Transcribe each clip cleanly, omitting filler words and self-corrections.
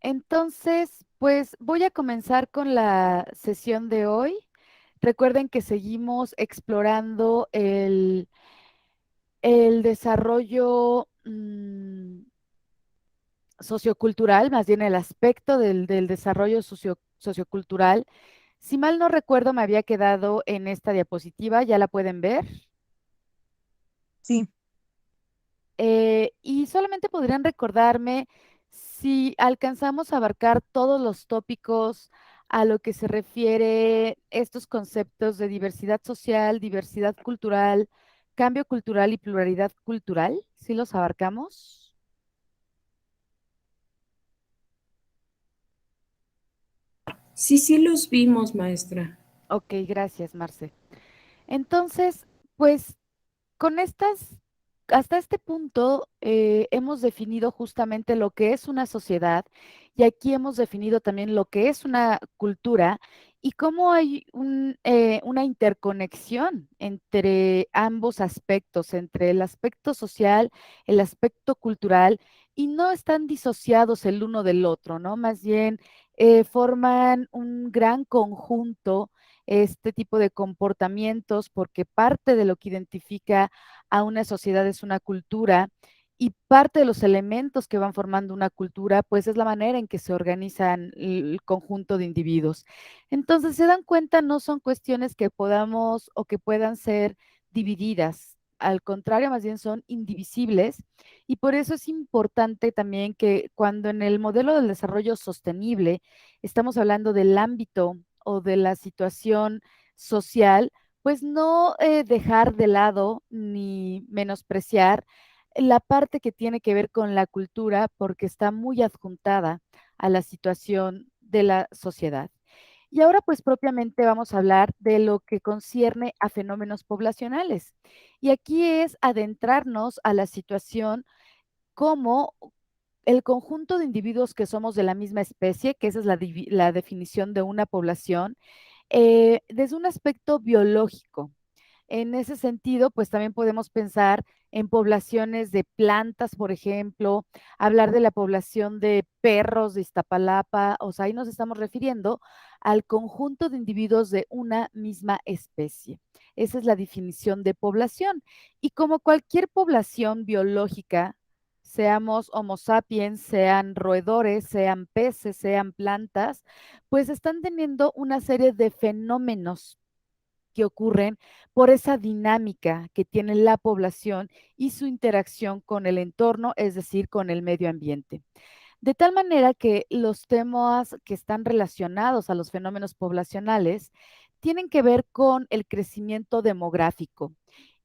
Entonces, pues voy a comenzar con la sesión de hoy. Recuerden que seguimos explorando el desarrollo sociocultural, más bien el aspecto del desarrollo sociocultural. Si mal no recuerdo, me había quedado en esta diapositiva, ya la pueden ver. Sí, Y solamente podrían recordarme si alcanzamos a abarcar todos los tópicos a lo que se refiere estos conceptos de diversidad social, diversidad cultural, cambio cultural y pluralidad cultural. ¿Sí los abarcamos? sí los vimos, maestra. Ok, gracias, Marce. Entonces, pues con hasta este punto hemos definido justamente lo que es una sociedad y aquí hemos definido también lo que es una cultura y cómo hay una interconexión entre ambos aspectos, entre el aspecto social, el aspecto cultural, y no están disociados el uno del otro, ¿no? Más bien forman un gran conjunto este tipo de comportamientos, porque parte de lo que identifica a una sociedad es una cultura y parte de los elementos que van formando una cultura, pues es la manera en que se organizan el conjunto de individuos. Entonces, se dan cuenta, no son cuestiones que podamos o que puedan ser divididas. Al contrario, más bien son indivisibles y por eso es importante también que cuando en el modelo del desarrollo sostenible estamos hablando del ámbito o de la situación social, pues no dejar de lado ni menospreciar la parte que tiene que ver con la cultura porque está muy adjuntada a la situación de la sociedad. Y ahora pues propiamente vamos a hablar de lo que concierne a fenómenos poblacionales. Y aquí es adentrarnos a la situación como el conjunto de individuos que somos de la misma especie, que esa es la definición de una población, desde un aspecto biológico. En ese sentido, pues también podemos pensar en poblaciones de plantas, por ejemplo, hablar de la población de perros de Iztapalapa, o sea, ahí nos estamos refiriendo al conjunto de individuos de una misma especie. Esa es la definición de población. Y como cualquier población biológica, seamos Homo sapiens, sean roedores, sean peces, sean plantas, pues están teniendo una serie de fenómenos que ocurren por esa dinámica que tiene la población y su interacción con el entorno, es decir, con el medio ambiente. De tal manera que los temas que están relacionados a los fenómenos poblacionales tienen que ver con el crecimiento demográfico.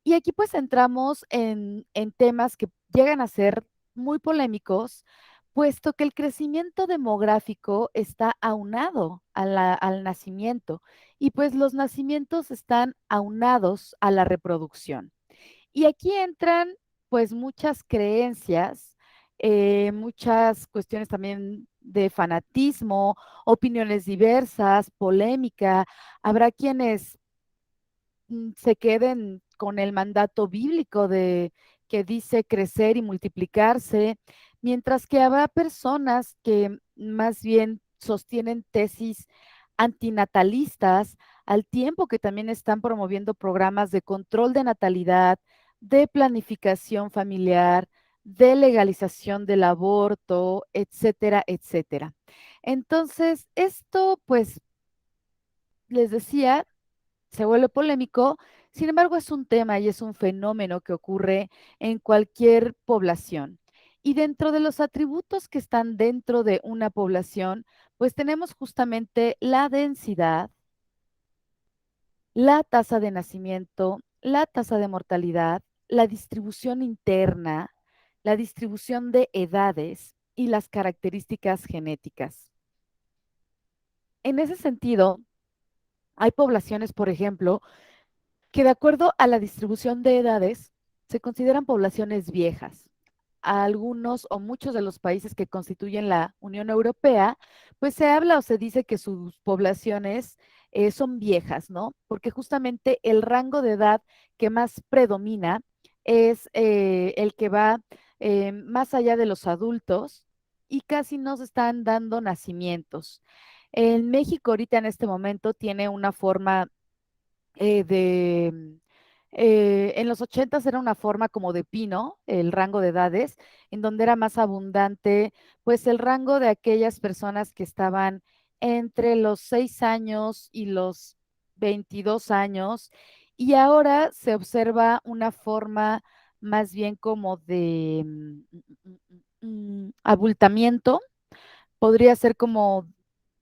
Y aquí pues entramos en temas que llegan a ser muy polémicos, puesto que el crecimiento demográfico está aunado al nacimiento y pues los nacimientos están aunados a la reproducción. Y aquí entran pues muchas creencias, muchas cuestiones también de fanatismo, opiniones diversas, polémica. Habrá quienes se queden con el mandato bíblico de que dice crecer y multiplicarse, mientras que habrá personas que más bien sostienen tesis antinatalistas, al tiempo que también están promoviendo programas de control de natalidad, de planificación familiar, de legalización del aborto, etcétera, etcétera. Entonces, esto, pues, les decía, se vuelve polémico, sin embargo es un tema y es un fenómeno que ocurre en cualquier población. Y dentro de los atributos que están dentro de una población, pues tenemos justamente la densidad, la tasa de nacimiento, la tasa de mortalidad, la distribución interna, la distribución de edades y las características genéticas. En ese sentido, hay poblaciones, por ejemplo, que de acuerdo a la distribución de edades se consideran poblaciones viejas. A algunos o muchos de los países que constituyen la Unión Europea, pues se habla o se dice que sus poblaciones son viejas, ¿no? Porque justamente el rango de edad que más predomina es el que va más allá de los adultos y casi no se están dando nacimientos. En México ahorita en este momento tiene una forma en los 80 era una forma como de pino, el rango de edades, en donde era más abundante, pues el rango de aquellas personas que estaban entre los 6 años y los 22 años, y ahora se observa una forma más bien como de abultamiento. Podría ser como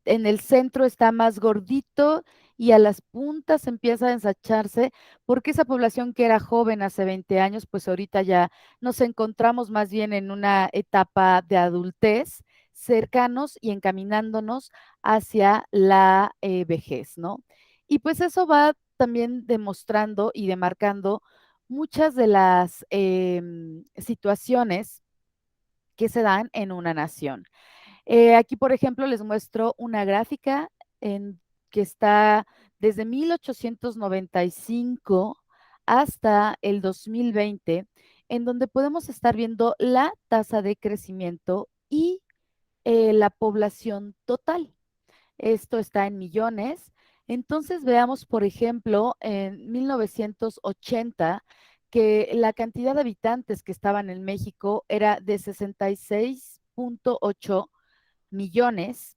en el centro está más gordito y a las puntas empieza a ensacharse, porque esa población que era joven hace 20 años, pues ahorita ya nos encontramos más bien en una etapa de adultez, cercanos y encaminándonos hacia la vejez, ¿no? Y pues eso va también demostrando y demarcando muchas de las situaciones que se dan en una nación. Aquí, por ejemplo, les muestro una gráfica que está desde 1895 hasta el 2020, en donde podemos estar viendo la tasa de crecimiento y la población total. Esto está en millones. Entonces veamos, por ejemplo, en 1980, que la cantidad de habitantes que estaban en México era de 66.8 millones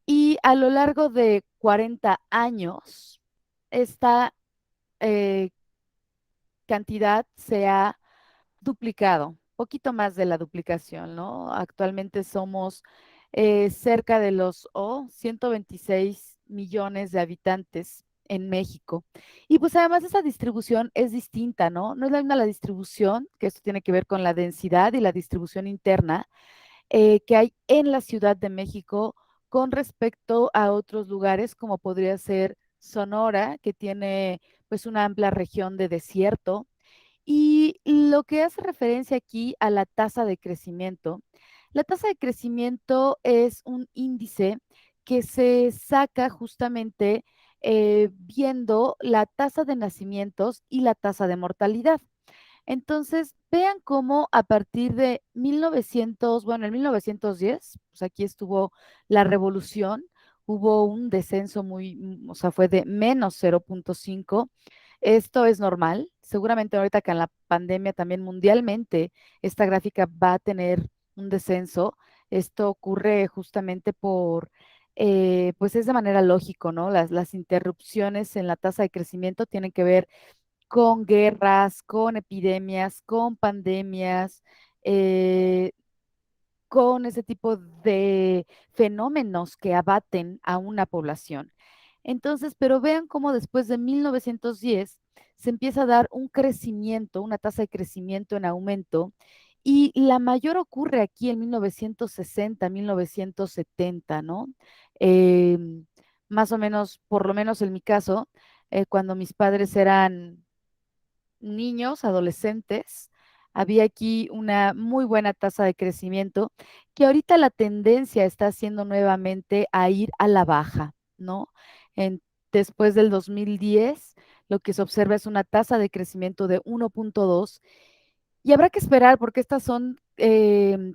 y a lo largo de 40 años esta eh, cantidad se ha duplicado, poquito más de la duplicación, ¿no? Actualmente somos cerca de los 126 millones de habitantes en México. Y pues además esa distribución es distinta, ¿no? No es la misma la distribución, que esto tiene que ver con la densidad y la distribución interna, que hay en la Ciudad de México con respecto a otros lugares como podría ser Sonora, que tiene pues una amplia región de desierto. Y lo que hace referencia aquí a la tasa de crecimiento es un índice que se saca justamente viendo la tasa de nacimientos y la tasa de mortalidad. Entonces, vean cómo a partir de 1900, bueno, en 1910, pues aquí estuvo la revolución, hubo un descenso o sea, fue de menos 0.5. Esto es normal. Seguramente ahorita que en la pandemia también mundialmente esta gráfica va a tener un descenso. Esto ocurre justamente pues es de manera lógico, ¿no? Las interrupciones en la tasa de crecimiento tienen que ver con guerras, con epidemias, con pandemias, eh, con ese tipo de fenómenos que abaten a una población. Entonces, pero vean cómo después de 1910 se empieza a dar un crecimiento, una tasa de crecimiento en aumento, y la mayor ocurre aquí en 1960, 1970, ¿no? Más o menos, por lo menos en mi caso, cuando mis padres eran niños, adolescentes, había aquí una muy buena tasa de crecimiento, que ahorita la tendencia está siendo nuevamente a ir a la baja, ¿no? En, después del 2010, lo que se observa es una tasa de crecimiento de 1.2 y habrá que esperar porque estas son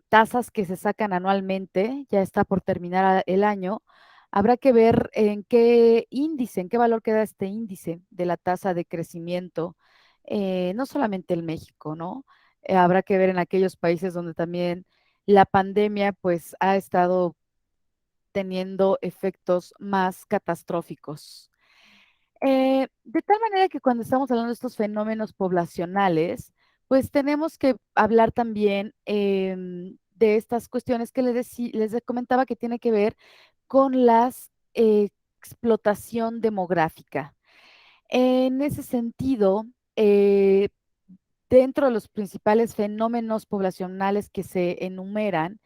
tasas que se sacan anualmente, ya está por terminar el año. Habrá que ver en qué índice, en qué valor queda este índice de la tasa de crecimiento, no solamente en México, ¿no? Habrá que ver en aquellos países donde también la pandemia pues ha estado teniendo efectos más catastróficos. De tal manera que cuando estamos hablando de estos fenómenos poblacionales, pues tenemos que hablar también de estas cuestiones que comentaba que tiene que ver con la explotación demográfica. En ese sentido, dentro de los principales fenómenos poblacionales que se enumeran,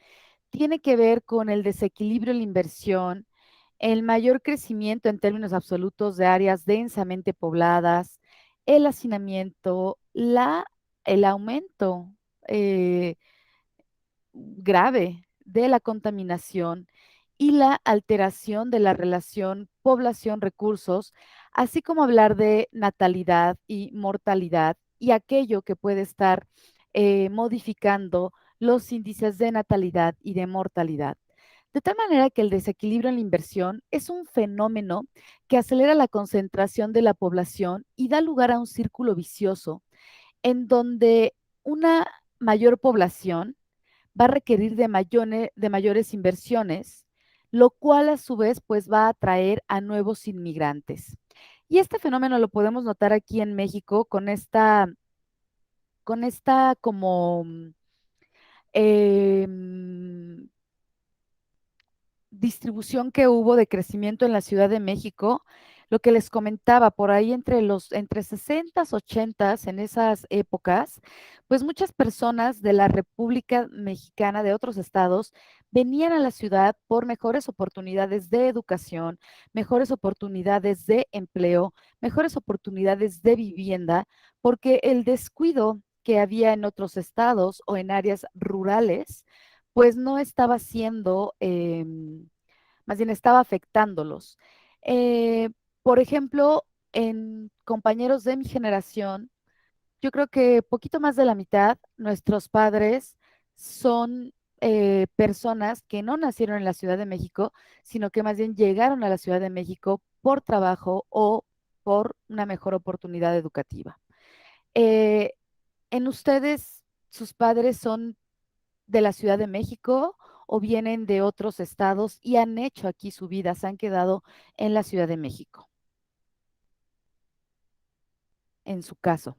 tiene que ver con el desequilibrio en la inversión, el mayor crecimiento en términos absolutos de áreas densamente pobladas, el hacinamiento, el aumento eh, grave de la contaminación y la alteración de la relación población-recursos, así como hablar de natalidad y mortalidad y aquello que puede estar modificando los índices de natalidad y de mortalidad. De tal manera que el desequilibrio en la inversión es un fenómeno que acelera la concentración de la población y da lugar a un círculo vicioso en donde una mayor población va a requerir de mayores inversiones, lo cual a su vez pues va a atraer a nuevos inmigrantes. Y este fenómeno lo podemos notar aquí en México con esta como em, distribución que hubo de crecimiento en la Ciudad de México, lo que les comentaba, por ahí entre 60s, 80s, en esas épocas, pues muchas personas de la República Mexicana, de otros estados, venían a la ciudad por mejores oportunidades de educación, mejores oportunidades de empleo, mejores oportunidades de vivienda, porque el descuido que había en otros estados o en áreas rurales, pues no estaba siendo, más bien estaba afectándolos. Eh, por ejemplo, en compañeros de mi generación, yo creo que poquito más de la mitad, nuestros padres son personas que no nacieron en la Ciudad de México, sino que más bien llegaron a la Ciudad de México por trabajo o por una mejor oportunidad educativa. Eh, ¿En ustedes, sus padres son de la Ciudad de México o vienen de otros estados y han hecho aquí su vida, se han quedado en la Ciudad de México, en su caso?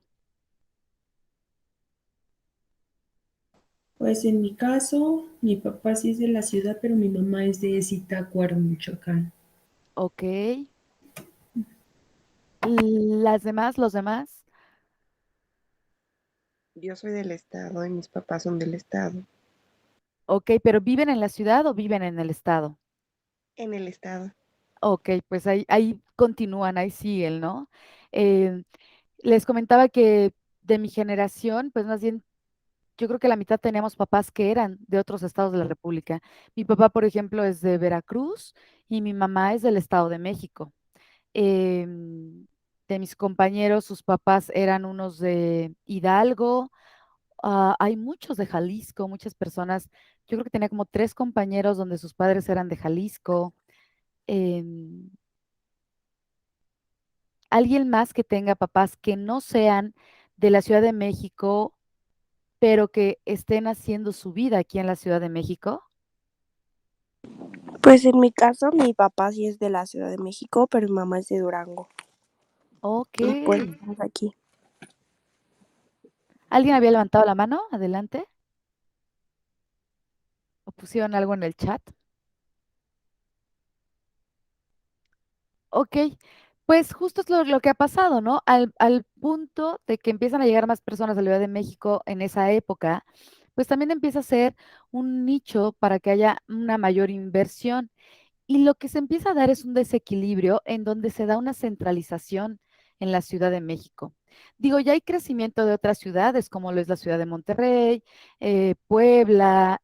Pues en mi caso, mi papá sí es de la ciudad, pero mi mamá es de Zitácuaro, Michoacán. Ok. Las demás, los demás, Yo soy del estado y mis papás son del estado. ok, pero ¿viven en la ciudad o viven en el estado? En el estado. Ok, pues ahí continúan, ahí siguen, ¿no? Eh, Les comentaba que de mi generación, pues más bien yo creo que la mitad teníamos papás que eran de otros estados de la República. Mi papá, por ejemplo, es de Veracruz y mi mamá es del Estado de México. De mis compañeros, sus papás eran unos de Hidalgo. Hay muchos de Jalisco, muchas personas. Yo creo que tenía como tres compañeros donde sus padres eran de Jalisco. Em, Alguien más que tenga papás que no sean de la Ciudad de México, pero que estén haciendo su vida aquí en la Ciudad de México. Pues en mi caso, mi papá sí es de la Ciudad de México, pero mi mamá es de Durango. Ok. Y pues estamos aquí. ¿Alguien había levantado la mano? Adelante. ¿O pusieron algo en el chat? Ok, pues justo es lo que ha pasado, ¿no? Al punto de que empiezan a llegar más personas a la Ciudad de México en esa época, pues también empieza a ser un nicho para que haya una mayor inversión. Y lo que se empieza a dar es un desequilibrio en donde se da una centralización en la Ciudad de México. Digo, ya hay crecimiento de otras ciudades, como lo es la ciudad de Monterrey, Puebla,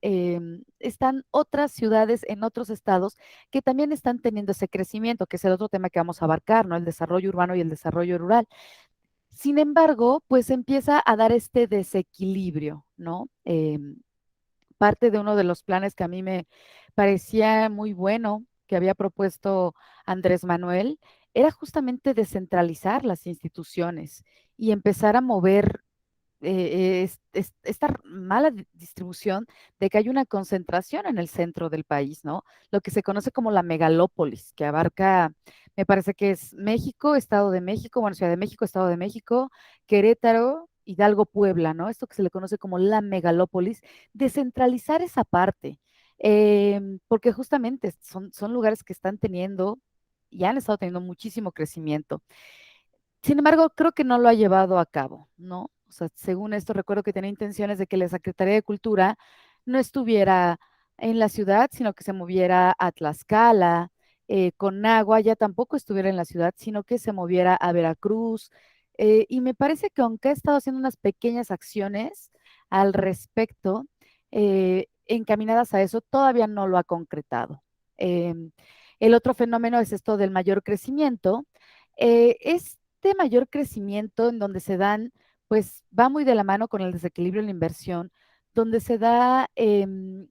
están otras ciudades en otros estados que también están teniendo ese crecimiento, que es el otro tema que vamos a abarcar, ¿no? El desarrollo urbano y el desarrollo rural. Sin embargo, pues empieza a dar este desequilibrio, ¿no? Parte de uno de los planes que a mí me parecía muy bueno que había propuesto Andrés Manuel era justamente descentralizar las instituciones y empezar a mover esta mala distribución de que hay una concentración en el centro del país, ¿no? Lo que se conoce como la megalópolis, que abarca, me parece que es México, Estado de México, bueno, Ciudad de México, Estado de México, Querétaro, Hidalgo, Puebla, ¿no? Esto que se le conoce como la megalópolis, descentralizar esa parte, porque justamente son lugares que están teniendo y han estado teniendo muchísimo crecimiento. Sin embargo, creo que no lo ha llevado a cabo, ¿no? O sea, según esto, recuerdo que tenía intenciones de que la Secretaría de Cultura no estuviera en la ciudad, sino que se moviera a Tlaxcala, con agua ya tampoco estuviera en la ciudad, sino que se moviera a Veracruz. Y me parece que aunque ha estado haciendo unas pequeñas acciones al respecto, encaminadas a eso, todavía no lo ha concretado. El otro fenómeno es esto del mayor crecimiento. Este mayor crecimiento en donde se dan, pues va muy de la mano con el desequilibrio en la inversión, donde se da en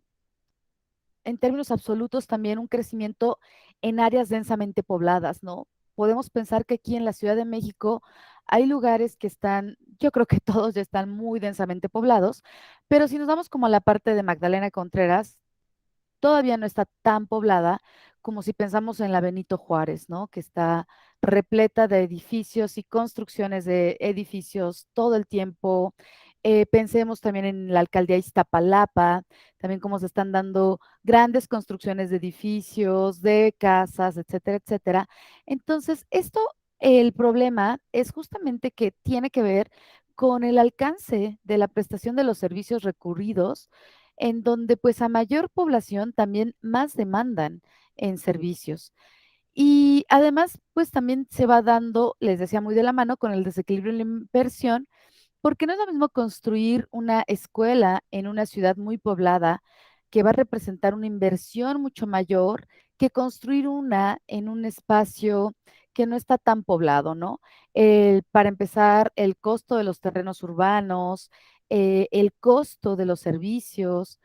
términos absolutos también un crecimiento en áreas densamente pobladas, ¿no? Podemos pensar que aquí en la Ciudad de México hay lugares que están, yo creo que todos ya están muy densamente poblados, pero si nos vamos como a la parte de Magdalena Contreras, todavía no está tan poblada como si pensamos en la Benito Juárez, ¿no? Que está repleta de edificios y construcciones de edificios todo el tiempo. Pensemos también en la alcaldía Iztapalapa, también cómo se están dando grandes construcciones de edificios, de casas, etcétera, etcétera. Entonces, el problema es justamente que tiene que ver con el alcance de la prestación de los servicios recurridos en donde pues a mayor población también más demandan en servicios. Y además, pues también se va dando, les decía, muy de la mano con el desequilibrio en la inversión, porque no es lo mismo construir una escuela en una ciudad muy poblada que va a representar una inversión mucho mayor que construir una en un espacio que no está tan poblado, ¿no? Para empezar, el costo de los terrenos urbanos, el costo de los servicios.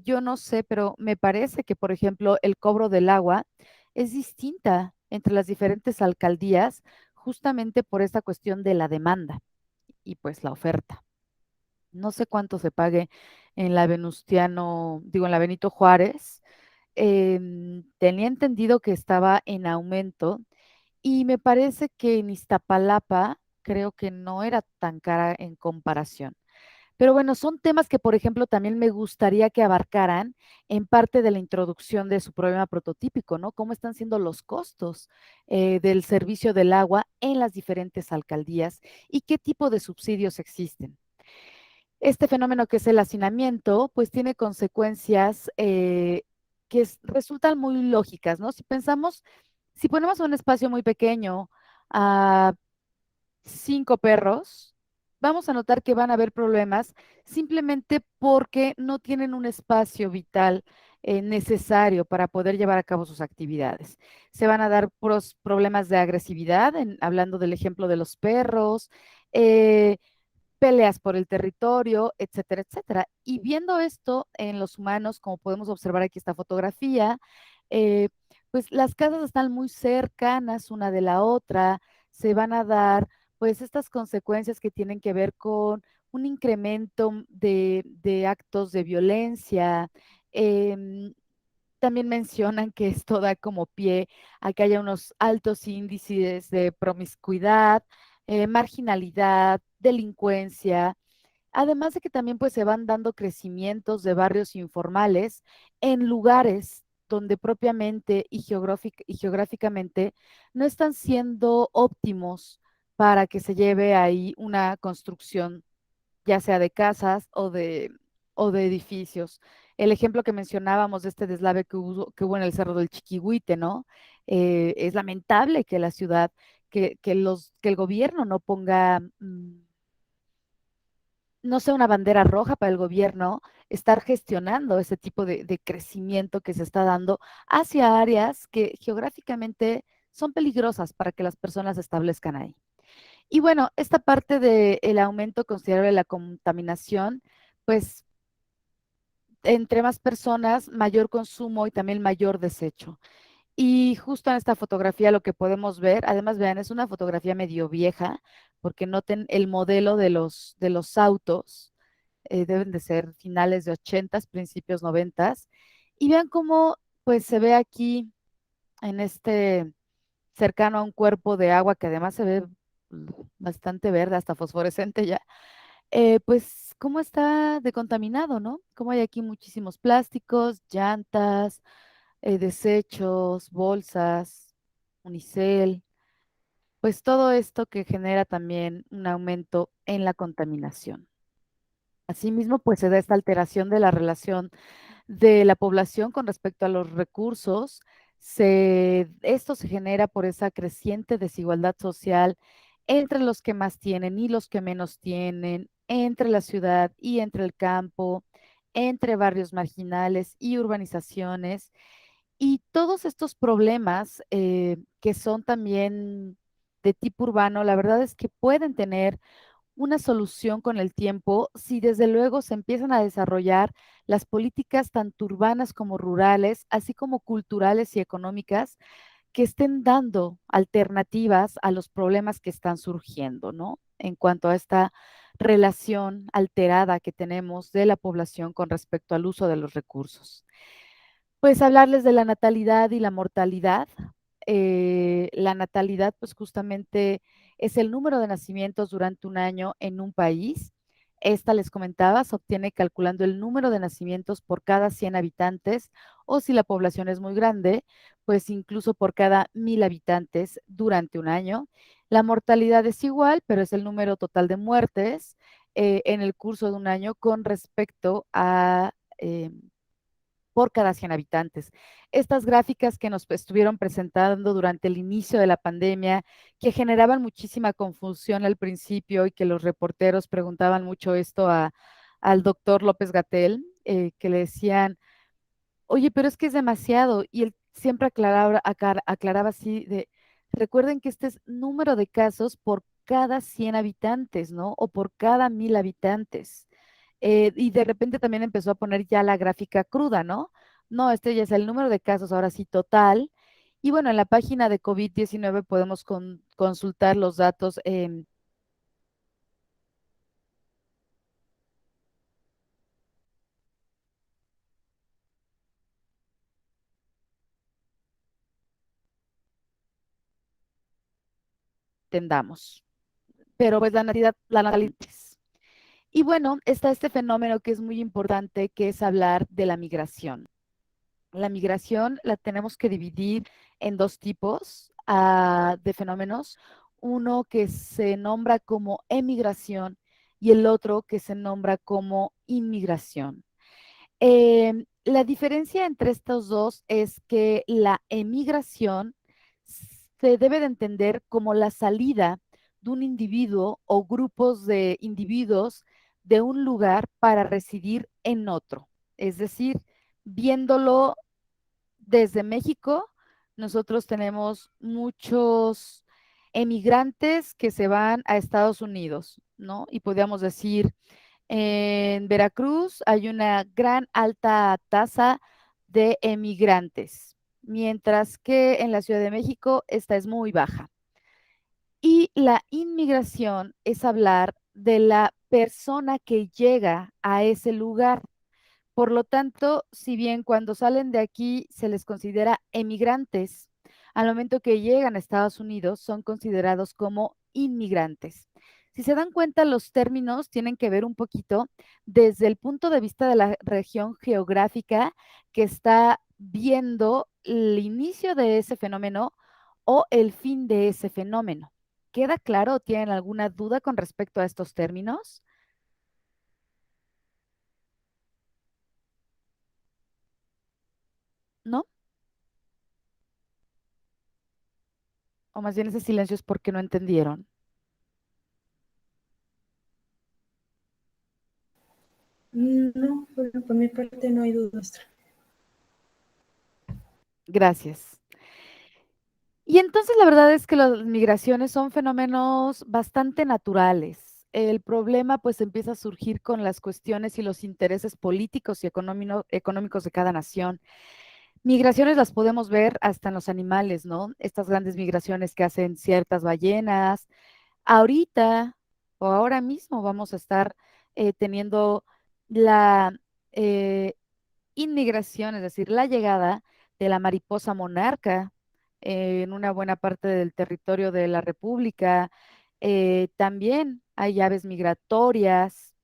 Yo no sé, pero me parece que, por ejemplo, el cobro del agua es distinta entre las diferentes alcaldías justamente por esta cuestión de la demanda y pues la oferta. No sé cuánto se pague en la Venustiano, digo, en la Benito Juárez. Tenía entendido que estaba en aumento y me parece que en Iztapalapa creo que no era tan cara en comparación. Pero bueno, son temas que, por ejemplo, también me gustaría que abarcaran en parte de la introducción de su problema prototípico, ¿no? ¿Cómo están siendo los costos del servicio del agua en las diferentes alcaldías y qué tipo de subsidios existen? Este fenómeno que es el hacinamiento, pues tiene consecuencias resultan muy lógicas, ¿no? Si ponemos un espacio muy pequeño a 5 perros, vamos a notar que van a haber problemas simplemente porque no tienen un espacio vital necesario para poder llevar a cabo sus actividades. Se van a dar problemas de agresividad, hablando del ejemplo de los perros, eh, peleas por el territorio, etcétera, etcétera. Y viendo esto en los humanos, como podemos observar aquí esta fotografía, eh, pues las casas están muy cercanas una de la otra, se van a dar pues estas consecuencias que tienen que ver con un incremento de actos de violencia. em, También mencionan que esto da como pie a que haya unos altos índices de promiscuidad, marginalidad, delincuencia, además de que también pues se van dando crecimientos de barrios informales en lugares donde propiamente y geográficamente no están siendo óptimos para que se lleve ahí una construcción ya sea de casas o de edificios. El ejemplo que mencionábamos de este deslave que hubo en el Cerro del Chiquihuite, ¿no? Es lamentable que la ciudad, que el gobierno no ponga, no sea una bandera roja para el gobierno estar gestionando ese tipo de crecimiento que se está dando hacia áreas que geográficamente son peligrosas para que las personas se establezcan ahí. Y bueno, esta parte del aumento considerable de la contaminación, pues entre más personas, mayor consumo y también mayor desecho. Y justo en esta fotografía lo que podemos ver, además vean, es una fotografía medio vieja, porque noten el modelo de los autos, deben de ser finales de 80s, principios 90s, y vean cómo pues se ve aquí en cercano a un cuerpo de agua que además se ve bastante verde, hasta fosforescente ya, pues cómo está decontaminado, ¿no? Cómo hay aquí muchísimos plásticos, llantas, desechos, bolsas, unicel, pues todo esto que genera también un aumento en la contaminación. Asimismo, pues se da esta alteración de la relación de la población con respecto a los recursos. Esto se genera por esa creciente desigualdad social entre los que más tienen y los que menos tienen, entre la ciudad y entre el campo, entre barrios marginales y urbanizaciones. Y todos estos problemas que son también de tipo urbano, la verdad es que pueden tener una solución con el tiempo si desde luego se empiezan a desarrollar las políticas tanto urbanas como rurales, así como culturales y económicas que estén dando alternativas a los problemas que están surgiendo, ¿no? En cuanto a esta relación alterada que tenemos de la población con respecto al uso de los recursos. Pues hablarles de la natalidad y la mortalidad. La natalidad, pues justamente es el número de nacimientos durante un año en un país. Esta, les comentaba, se obtiene calculando el número de nacimientos por cada 100 habitantes o si la población es muy grande, pues incluso por cada 1000 habitantes durante un año. La mortalidad es igual, pero es el número total de muertes en el curso de un año con respecto a por cada 100 habitantes. Estas gráficas que nos estuvieron presentando durante el inicio de la pandemia, que generaban muchísima confusión al principio y que los reporteros preguntaban mucho esto al doctor López Gatell, que le decían, oye, pero es que es demasiado. Y él siempre aclaraba así de, recuerden que este es número de casos por cada 100 habitantes, ¿no? O por cada 1000 habitantes. Y de repente también empezó a poner ya la gráfica cruda, ¿no? No, este ya es el número de casos, ahora sí total. Y bueno, en la página de COVID-19 podemos consultar los datos. Entendamos. Pero pues la natalidad. Y bueno, está este fenómeno que es muy importante, que es hablar de la migración. La migración la tenemos que dividir en dos tipos de fenómenos. Uno que se nombra como emigración y el otro que se nombra como inmigración. La diferencia entre estos dos es que la emigración se debe de entender como la salida de un individuo o grupos de individuos de un lugar para residir en otro. Es decir, viéndolo desde México, nosotros tenemos muchos emigrantes que se van a Estados Unidos, ¿no? Y podríamos decir, en Veracruz hay una gran alta tasa de emigrantes, mientras que en la Ciudad de México esta es muy baja. Y la inmigración es hablar de la persona que llega a ese lugar. Por lo tanto, si bien cuando salen de aquí se les considera emigrantes, al momento que llegan a Estados Unidos son considerados como inmigrantes. Si se dan cuenta, los términos tienen que ver un poquito desde el punto de vista de la región geográfica que está viendo el inicio de ese fenómeno o el fin de ese fenómeno. ¿Queda claro o tienen alguna duda con respecto a estos términos? ¿No? O más bien ese silencio es porque no entendieron. No, bueno, por mi parte no hay dudas. Gracias. Y entonces la verdad es que las migraciones son fenómenos bastante naturales. El problema pues empieza a surgir con las cuestiones y los intereses políticos y económicos de cada nación. Migraciones las podemos ver hasta en los animales, ¿no? Estas grandes migraciones que hacen ciertas ballenas. Ahorita o ahora mismo vamos a estar teniendo la eh, inmigración, es decir, la llegada de la mariposa monarca en una buena parte del territorio de la República. También hay aves migratorias.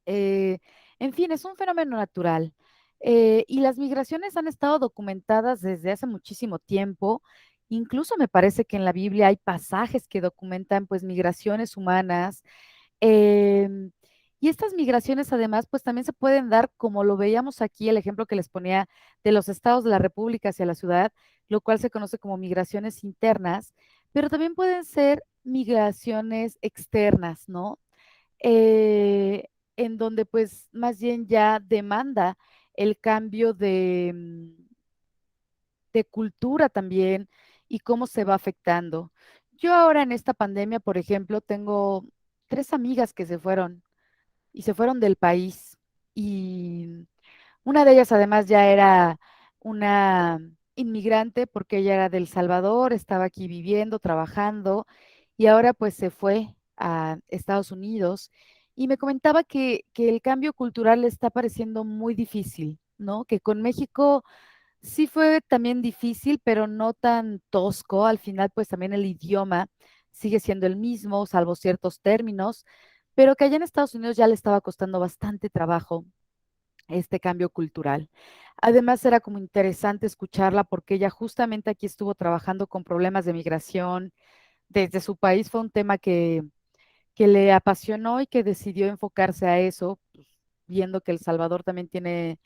eh, en fin, es un fenómeno natural. Y las migraciones han estado documentadas desde hace muchísimo tiempo. Incluso me parece que en la Biblia hay pasajes que documentan pues migraciones humanas. Em, y estas migraciones además, pues también se pueden dar, como lo veíamos aquí, el ejemplo que les ponía de los estados de la República hacia la ciudad, lo cual se conoce como migraciones internas, pero también pueden ser migraciones externas, ¿no? En donde pues más bien ya demanda el cambio de cultura también y cómo se va afectando. Yo ahora en esta pandemia, por ejemplo, tengo 3 amigas que se fueron del país. Y una de ellas además ya era una inmigrante porque ella era del Salvador, estaba aquí viviendo, trabajando y ahora pues se fue a Estados Unidos y me comentaba que el cambio cultural le está pareciendo muy difícil, ¿no? Que con México sí fue también difícil, pero no tan tosco. Al final pues también el idioma sigue siendo el mismo, salvo ciertos términos, pero que allá en Estados Unidos ya le estaba costando bastante trabajo este cambio cultural. Además, era como interesante escucharla porque ella justamente aquí estuvo trabajando con problemas de migración desde su país. Fue un tema que le apasionó y que decidió enfocarse a eso, pues, viendo que El Salvador también tiene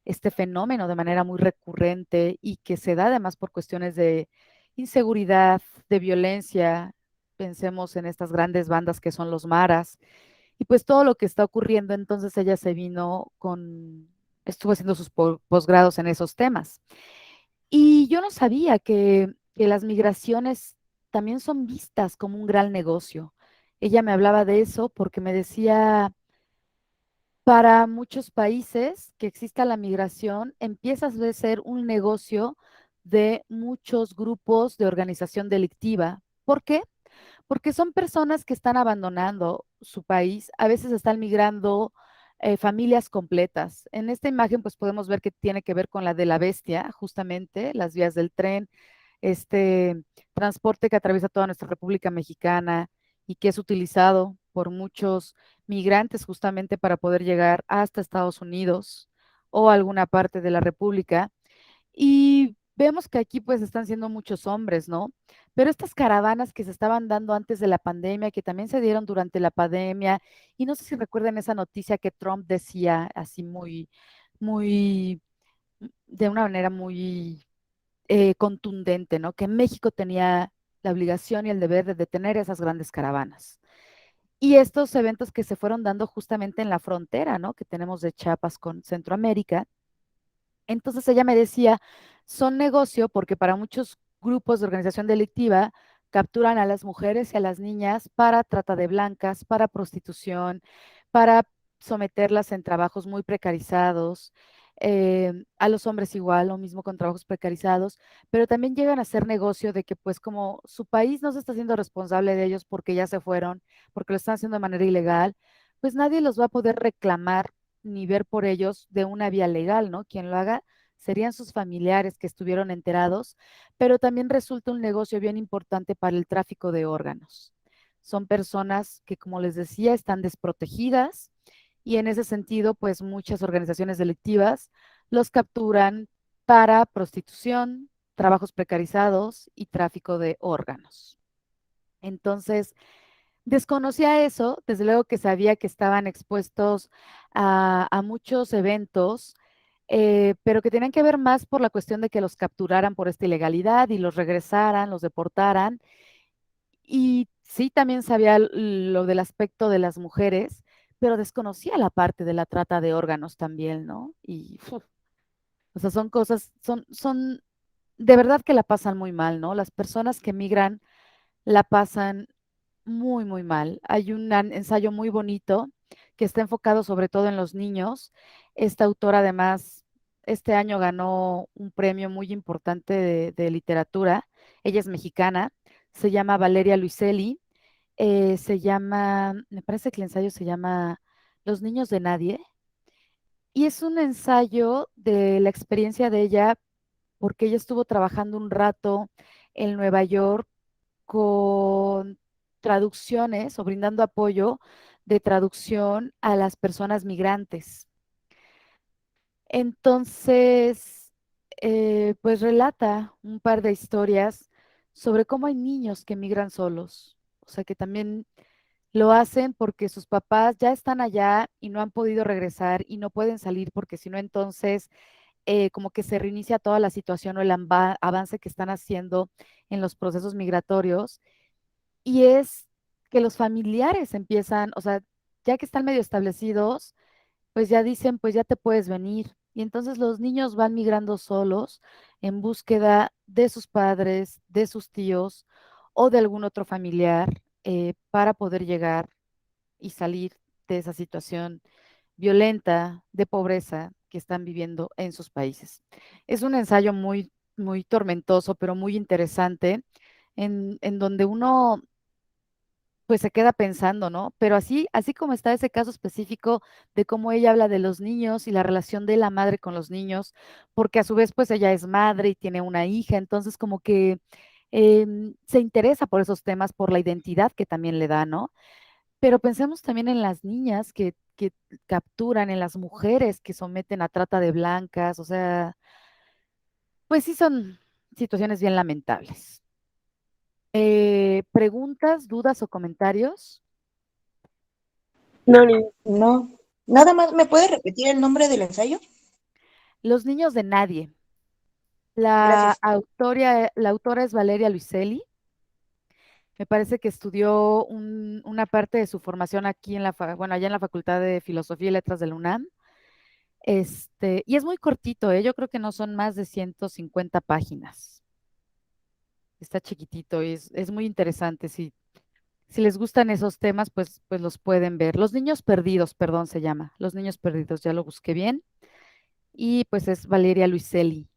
este fenómeno de manera muy recurrente y que se da además por cuestiones de inseguridad, de violencia. Pensemos en estas grandes bandas que son los maras y pues todo lo que está ocurriendo, entonces ella se vino estuvo haciendo sus posgrados en esos temas. Y yo no sabía que las migraciones también son vistas como un gran negocio. Ella me hablaba de eso porque me decía, para muchos países que exista la migración, empieza a ser un negocio de muchos grupos de organización delictiva. ¿Por qué? Porque son personas que están abandonando su país, a veces están migrando familias completas. En esta imagen pues podemos ver que tiene que ver con la de la bestia, justamente, las vías del tren, este transporte que atraviesa toda nuestra República Mexicana y que es utilizado por muchos migrantes justamente para poder llegar hasta Estados Unidos o alguna parte de la República. Y vemos que aquí pues están siendo muchos hombres, ¿no? Pero estas caravanas que se estaban dando antes de la pandemia, que también se dieron durante la pandemia, y no sé si recuerdan esa noticia que Trump decía así muy, de una manera muy contundente, ¿no? Que México tenía la obligación y el deber de detener esas grandes caravanas. Y estos eventos que se fueron dando justamente en la frontera, ¿no? Que tenemos de Chiapas con Centroamérica. Entonces ella me decía, son negocio porque para muchos grupos de organización delictiva capturan a las mujeres y a las niñas para trata de blancas, para prostitución, para someterlas en trabajos muy precarizados, a los hombres igual, lo mismo con trabajos precarizados, pero también llegan a hacer negocio de que pues como su país no se está haciendo responsable de ellos porque ya se fueron, porque lo están haciendo de manera ilegal, pues nadie los va a poder reclamar ni ver por ellos de una vía legal, ¿no? Quien lo haga serían sus familiares que estuvieron enterados, pero también resulta un negocio bien importante para el tráfico de órganos. Son personas que, como les decía, están desprotegidas y en ese sentido, pues muchas organizaciones delictivas los capturan para prostitución, trabajos precarizados y tráfico de órganos. Entonces, desconocía eso, desde luego que sabía que estaban expuestos a muchos eventos, pero que tenían que ver más por la cuestión de que los capturaran por esta ilegalidad y los regresaran, los deportaran. Y sí, también sabía lo del aspecto de las mujeres, pero desconocía la parte de la trata de órganos también, ¿no? Y, o sea, son cosas, son de verdad que la pasan muy mal, ¿no? Las personas que migran la pasan muy, muy mal. Hay un ensayo muy bonito que está enfocado sobre todo en los niños. Esta autora además este año ganó un premio muy importante de literatura. Ella es mexicana, se llama Valeria Luiselli. Me parece que el ensayo se llama Los niños de nadie. Y es un ensayo de la experiencia de ella porque ella estuvo trabajando un rato en Nueva York con traducciones o brindando apoyo de traducción a las personas migrantes. Entonces, pues relata un par de historias sobre cómo hay niños que migran solos, o sea, que también lo hacen porque sus papás ya están allá y no han podido regresar y no pueden salir porque si no, entonces como que se reinicia toda la situación o el avance que están haciendo en los procesos migratorios y es que los familiares empiezan, o sea, ya que están medio establecidos, pues ya dicen, pues ya te puedes venir. Y entonces los niños van migrando solos en búsqueda de sus padres, de sus tíos o de algún otro familiar para poder llegar y salir de esa situación violenta, de pobreza que están viviendo en sus países. Es un ensayo muy, muy tormentoso, pero muy interesante, en donde uno pues se queda pensando, ¿no? Pero así como está ese caso específico de cómo ella habla de los niños y la relación de la madre con los niños, porque a su vez pues ella es madre y tiene una hija, entonces como que se interesa por esos temas, por la identidad que también le da, ¿no? Pero pensemos también en las niñas que capturan, en las mujeres que someten a trata de blancas, o sea, pues sí son situaciones bien lamentables. ¿Preguntas, dudas o comentarios? No, ni No. Nada más, ¿me puede repetir el nombre del ensayo? Los niños de nadie. Gracias. La autora es Valeria Luiselli. Me parece que estudió una parte de su formación aquí bueno, allá en la Facultad de Filosofía y Letras de la UNAM. Y es muy cortito, ¿eh? Yo creo que no son más de 150 páginas. Está chiquitito y es muy interesante. Si les gustan esos temas, pues los pueden ver. Los niños perdidos, perdón, se llama. Los niños perdidos, ya lo busqué bien. Y pues es Valeria Luiselli.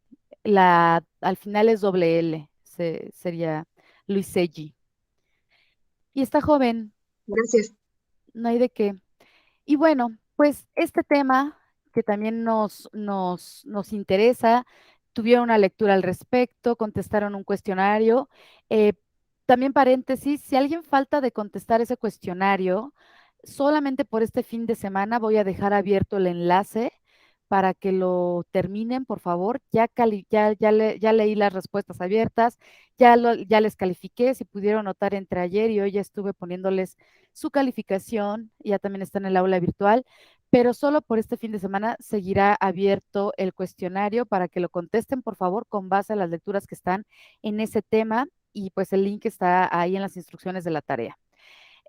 Al final es doble L, sería Luiselli. Y está joven, Gracias. no hay de qué. Y bueno, pues este tema que también nos interesa, tuvieron una lectura al respecto, contestaron un cuestionario. Eh, También paréntesis, si alguien falta de contestar ese cuestionario, solamente por este fin de semana voy a dejar abierto el enlace para que lo terminen, por favor. Ya leí las respuestas abiertas, ya les califiqué, si pudieron notar entre ayer y hoy ya estuve poniéndoles su calificación, ya también está en el aula virtual, pero solo por este fin de semana seguirá abierto el cuestionario para que lo contesten, por favor, con base a las lecturas que están en ese tema y pues el link está ahí en las instrucciones de la tarea.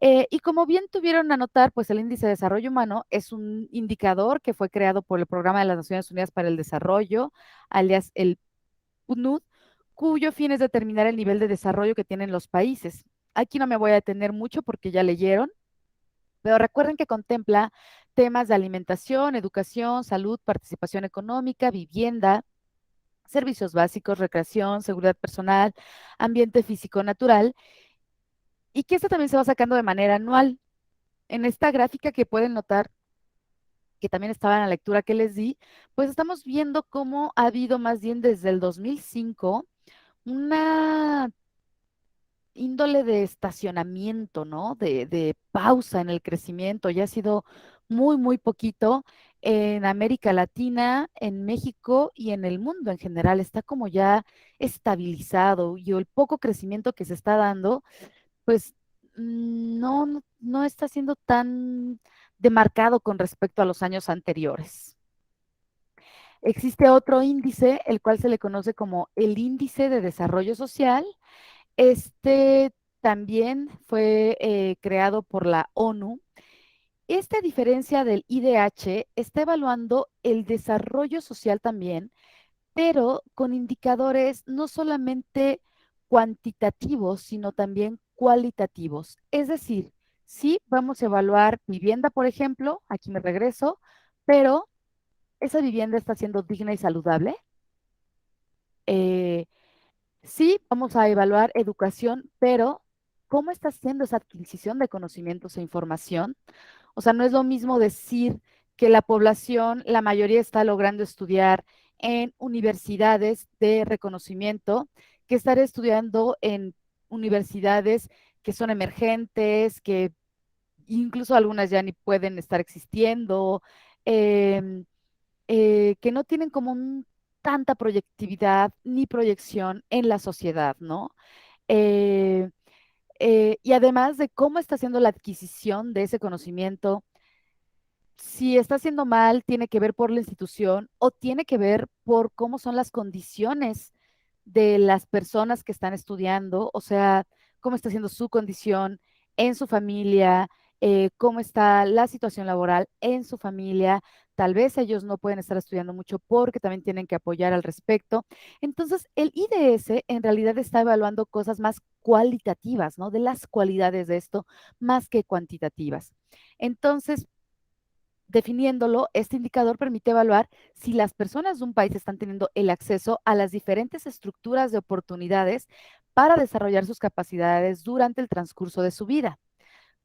Y como bien tuvieron a notar, pues el índice de desarrollo humano es un indicador que fue creado por el Programa de las Naciones Unidas para el Desarrollo, alias el PNUD, cuyo fin es determinar el nivel de desarrollo que tienen los países. Aquí no me voy a detener mucho porque ya leyeron, pero recuerden que contempla temas de alimentación, educación, salud, participación económica, vivienda, servicios básicos, recreación, seguridad personal, ambiente físico natural, y que esto también se va sacando de manera anual. En esta gráfica que pueden notar, que también estaba en la lectura que les di, pues estamos viendo cómo ha habido más bien desde el 2005 una índole de estacionamiento, ¿no? De pausa en el crecimiento. Ya ha sido muy, muy poquito en América Latina, en México y en el mundo en general. Está como ya estabilizado y el poco crecimiento que se está dando, pues no está siendo tan demarcado con respecto a los años anteriores. Existe otro índice, el cual se le conoce como el índice de desarrollo social. Este también fue creado por la ONU. Esta diferencia del IDH está evaluando el desarrollo social también, pero con indicadores no solamente cuantitativos, sino también cualitativos. Es decir, sí vamos a evaluar vivienda, por ejemplo, aquí me regreso, pero esa vivienda está siendo digna y saludable. Eh, Sí, vamos a evaluar educación, pero ¿cómo está haciendo esa adquisición de conocimientos e información? O sea, no es lo mismo decir que la población, la mayoría está logrando estudiar en universidades de reconocimiento, que estar estudiando en universidades que son emergentes, que incluso algunas ya ni pueden estar existiendo, em, que no tienen como tanta proyectividad ni proyección en la sociedad, ¿no? Eh, y además de cómo está haciendo la adquisición de ese conocimiento, si está haciendo mal, tiene que ver por la institución o tiene que ver por cómo son las condiciones de las personas que están estudiando, o sea, cómo está haciendo su condición en su familia, cómo está la situación laboral en su familia. Tal vez ellos no pueden estar estudiando mucho porque también tienen que apoyar al respecto. Entonces, el IDS en realidad está evaluando cosas más cualitativas, ¿no? De las cualidades de esto, más que cuantitativas. Entonces, definiéndolo, este indicador permite evaluar si las personas de un país están teniendo el acceso a las diferentes estructuras de oportunidades para desarrollar sus capacidades durante el transcurso de su vida.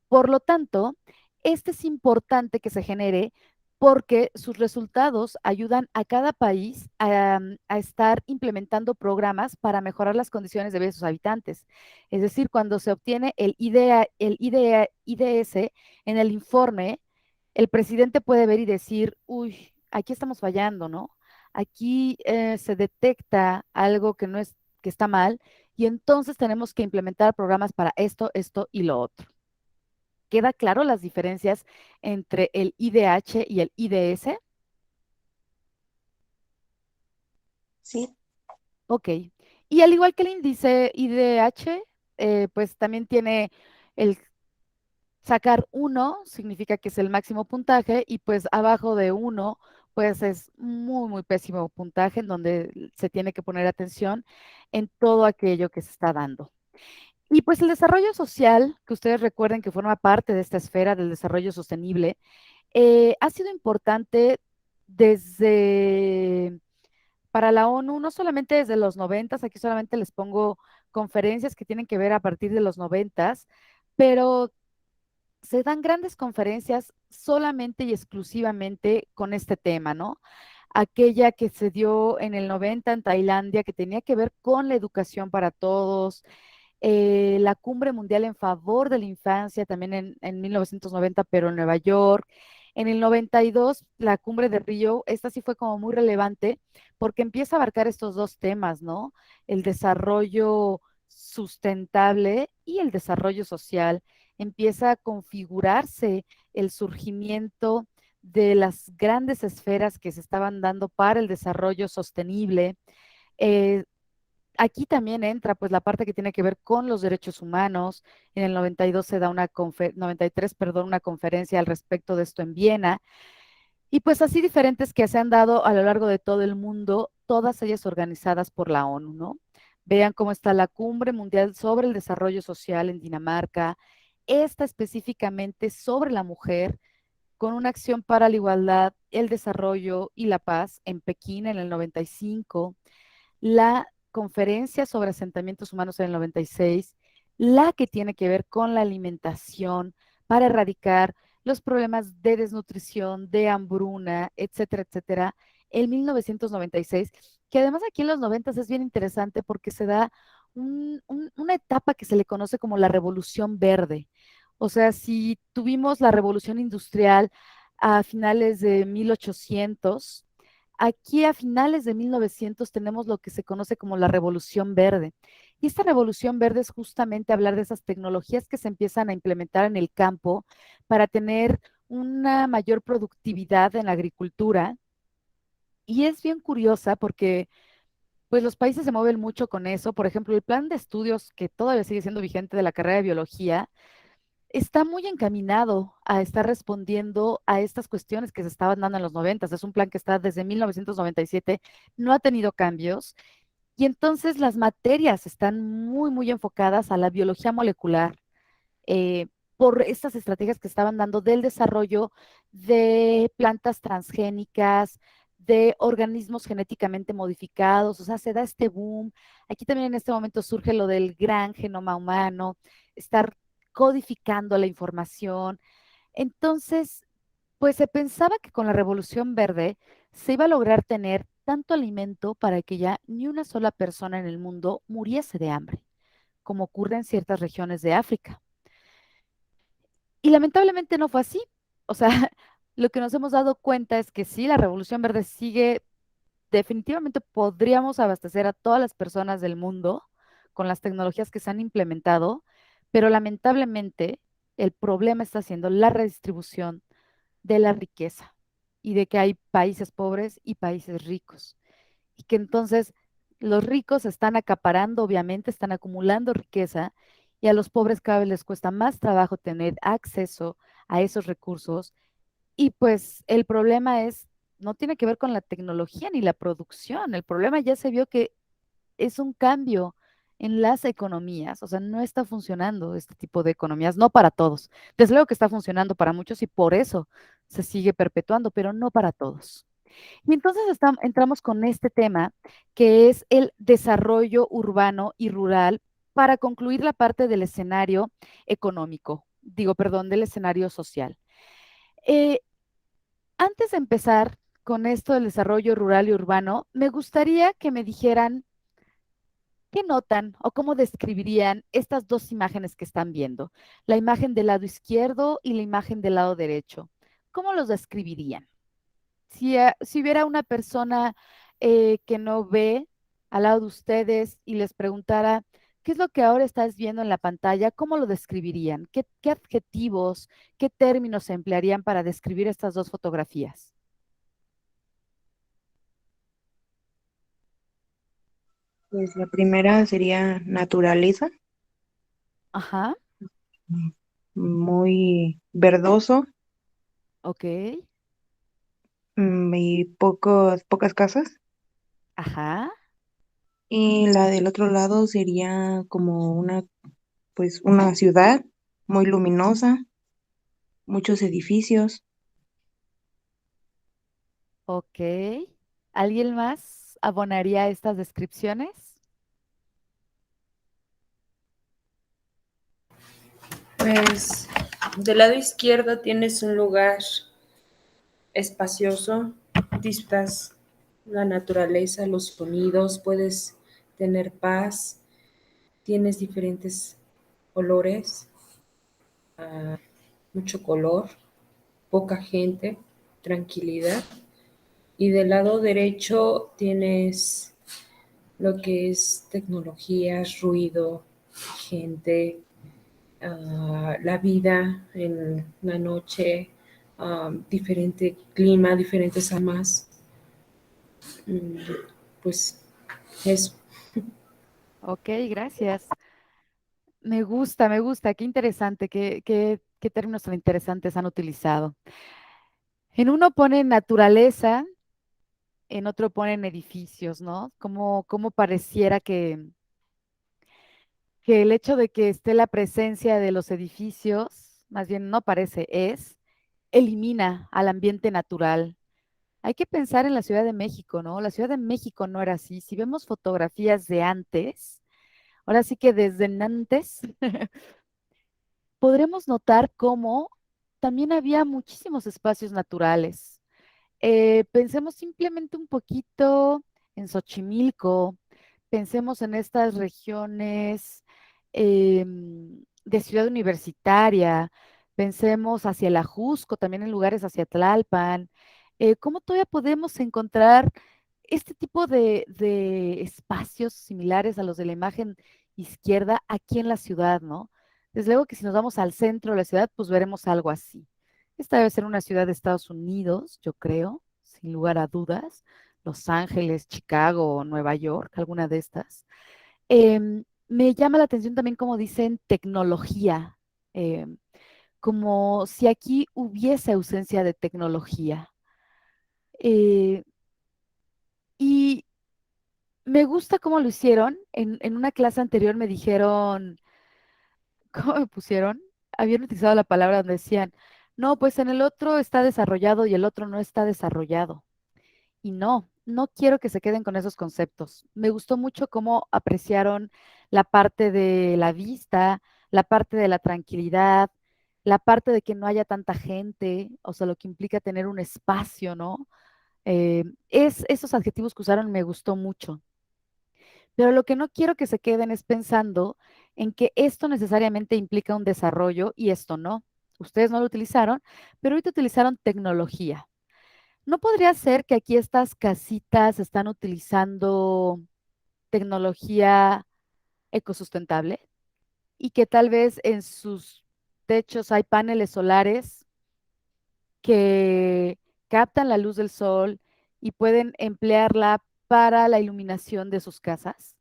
Por lo tanto, este es importante que se genere porque sus resultados ayudan a cada país a estar implementando programas para mejorar las condiciones de vida de sus habitantes. Es decir, cuando se obtiene el IDS en el informe, el presidente puede ver y decir, uy, aquí estamos fallando, ¿no? Aquí se detecta algo que no es, que está mal, y entonces tenemos que implementar programas para esto, esto y lo otro. ¿Queda claro las diferencias entre el IDH y el IDS? Sí, Ok. Y al igual que el índice IDH, pues también tiene el sacar 1, significa que es el máximo puntaje, y pues abajo de 1, pues es muy, muy pésimo puntaje, en donde se tiene que poner atención en todo aquello que se está dando. Y pues el desarrollo social, que ustedes recuerden que forma parte de esta esfera del desarrollo sostenible, ha sido importante desde, para la ONU, no solamente desde los 90, aquí solamente les pongo conferencias que tienen que ver a partir de los 90, pero se dan grandes conferencias solamente y exclusivamente con este tema, ¿no? Aquella que se dio en el 90 en Tailandia, que tenía que ver con la educación para todos, la Cumbre Mundial en Favor de la Infancia, también en 1990, pero en Nueva York. En el 92, la Cumbre de Río, esta sí fue como muy relevante porque empieza a abarcar estos dos temas, ¿no? El desarrollo sustentable y el desarrollo social. Empieza a configurarse el surgimiento de las grandes esferas que se estaban dando para el desarrollo sostenible. Eh, Aquí también entra pues la parte que tiene que ver con los derechos humanos. En el 92 se da 93, perdón, una conferencia al respecto de esto en Viena. Y pues así diferentes que se han dado a lo largo de todo el mundo, todas ellas organizadas por la ONU, ¿no? Vean cómo está la Cumbre Mundial sobre el Desarrollo Social en Dinamarca, esta específicamente sobre la mujer, con una acción para la igualdad, el desarrollo y la paz en Pekín en el 95, la conferencia sobre asentamientos humanos en el 96, la que tiene que ver con la alimentación para erradicar los problemas de desnutrición, de hambruna, etcétera, etcétera, en 1996, que además aquí en los 90 es bien interesante porque se da una etapa que se le conoce como la Revolución Verde. O sea, si tuvimos la Revolución Industrial a finales de 1800, aquí a finales de 1900 tenemos lo que se conoce como la Revolución Verde. Y esta Revolución Verde es justamente hablar de esas tecnologías que se empiezan a implementar en el campo para tener una mayor productividad en la agricultura. Y es bien curiosa porque pues los países se mueven mucho con eso. Por ejemplo, el plan de estudios que todavía sigue siendo vigente de la carrera de biología está muy encaminado a estar respondiendo a estas cuestiones que se estaban dando en los 90. Es un plan que está desde 1997, no ha tenido cambios. Y entonces las materias están muy, muy enfocadas a la biología molecular, eh, por estas estrategias que estaban dando del desarrollo de plantas transgénicas, de organismos genéticamente modificados, o sea, se da este boom. Aquí también en este momento surge lo del gran genoma humano, estar codificando la información. Entonces, pues se pensaba que con la Revolución Verde se iba a lograr tener tanto alimento para que ya ni una sola persona en el mundo muriese de hambre, como ocurre en ciertas regiones de África. Y lamentablemente no fue así. O sea, lo que nos hemos dado cuenta es que sí, la Revolución Verde sigue, definitivamente podríamos abastecer a todas las personas del mundo con las tecnologías que se han implementado, pero lamentablemente el problema está siendo la redistribución de la riqueza y de que hay países pobres y países ricos. Y que entonces los ricos están acaparando, obviamente, están acumulando riqueza y a los pobres cada vez les cuesta más trabajo tener acceso a esos recursos. Y pues el problema no tiene que ver con la tecnología ni la producción. El problema ya se vio que es un cambio en las economías, o sea, no está funcionando este tipo de economías, no para todos. Desde luego que está funcionando para muchos y por eso se sigue perpetuando, pero no para todos. Y entonces entramos con este tema que es el desarrollo urbano y rural para concluir la parte del escenario económico, digo, perdón, del escenario social. Eh, Antes de empezar con esto del desarrollo rural y urbano, me gustaría que me dijeran qué notan o cómo describirían estas dos imágenes que están viendo, la imagen del lado izquierdo y la imagen del lado derecho. ¿Cómo los describirían? Si hubiera una persona que no ve al lado de ustedes y les preguntara, ¿qué es lo que ahora estás viendo en la pantalla? ¿Cómo lo describirían? ¿Qué adjetivos, qué términos se emplearían para describir estas dos fotografías? Pues la primera sería naturaleza, Ajá, muy verdoso, ok, y pocas casas. ajá, Y la del otro lado sería como pues una ciudad muy luminosa, muchos edificios. ok. ¿Alguien más abonaría estas descripciones? Pues del lado izquierdo tienes un lugar espacioso, disfrutas la naturaleza, los sonidos, puedes tener paz, tienes diferentes olores, mucho color, poca gente, tranquilidad. Y del lado derecho tienes lo que es tecnologías, ruido, gente, la vida en la noche, diferente clima, diferentes amas. Mm, Pues eso. Ok, gracias. Me gusta, qué interesante, qué términos tan interesantes han utilizado. En uno ponen naturaleza, en otro ponen edificios, ¿no? Como pareciera que el hecho de que esté la presencia de los edificios, más bien no parece, elimina al ambiente natural. Hay que pensar en la Ciudad de México, ¿no? La Ciudad de México no era así. Si vemos fotografías de antes, ahora sí que desde antes, podremos notar cómo también había muchísimos espacios naturales. Pensemos simplemente un poquito en Xochimilco, pensemos en estas regiones de ciudad universitaria, pensemos hacia el Ajusco, también en lugares hacia Tlalpan. ¿Cómo todavía podemos encontrar este tipo de espacios similares a los de la imagen izquierda aquí en la ciudad, ¿no? Desde luego que si nos vamos al centro de la ciudad, pues veremos algo así. Esta debe ser una ciudad de Estados Unidos, yo creo, sin lugar a dudas. Los Ángeles, Chicago, Nueva York, alguna de estas. Me llama la atención también como dicen tecnología, em, como si aquí hubiese ausencia de tecnología. Eh, y me gusta cómo lo hicieron. En una clase anterior me dijeron, ¿cómo me pusieron? Habían utilizado la palabra donde decían, no, pues en el otro está desarrollado y el otro no está desarrollado. Y no quiero que se queden con esos conceptos. Me gustó mucho cómo apreciaron la parte de la vista, la parte de la tranquilidad, la parte de que no haya tanta gente, o sea, lo que implica tener un espacio, ¿no? Esos adjetivos que usaron me gustó mucho. Pero lo que no quiero que se queden es pensando en que esto necesariamente implica un desarrollo y esto no. Ustedes no lo utilizaron, pero ahorita utilizaron tecnología. ¿No podría ser que aquí estas casitas están utilizando tecnología ecosustentable y que tal vez en sus techos hay paneles solares que captan la luz del sol y pueden emplearla para la iluminación de sus casas?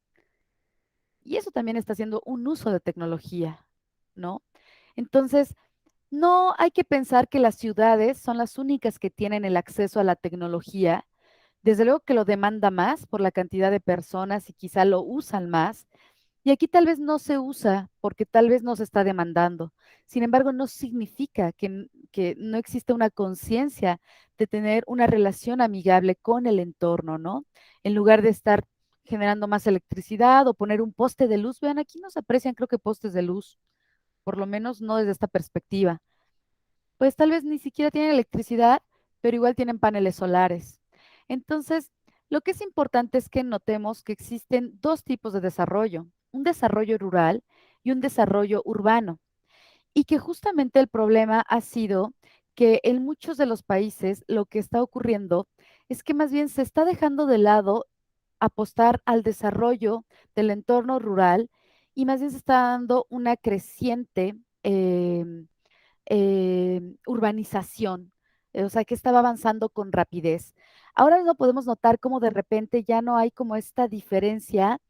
Y eso también está siendo un uso de tecnología, ¿no? Entonces, no hay que pensar que las ciudades son las únicas que tienen el acceso a la tecnología. Desde luego que lo demanda más por la cantidad de personas y quizá lo usan más. Y aquí tal vez no se usa porque tal vez no se está demandando. Sin embargo, no significa que no exista una conciencia de tener una relación amigable con el entorno, ¿no? En lugar de estar generando más electricidad o poner un poste de luz. Vean, aquí no se aprecian, creo que postes de luz, por lo menos no desde esta perspectiva. Pues tal vez ni siquiera tienen electricidad, pero igual tienen paneles solares. Entonces, lo que es importante es que notemos que existen dos tipos de desarrollo, un desarrollo rural y un desarrollo urbano, y que justamente el problema ha sido que en muchos de los países lo que está ocurriendo es que más bien se está dejando de lado apostar al desarrollo del entorno rural y más bien se está dando una creciente urbanización, o sea, que estaba avanzando con rapidez. Ahora no podemos notar cómo de repente ya no hay como esta diferencia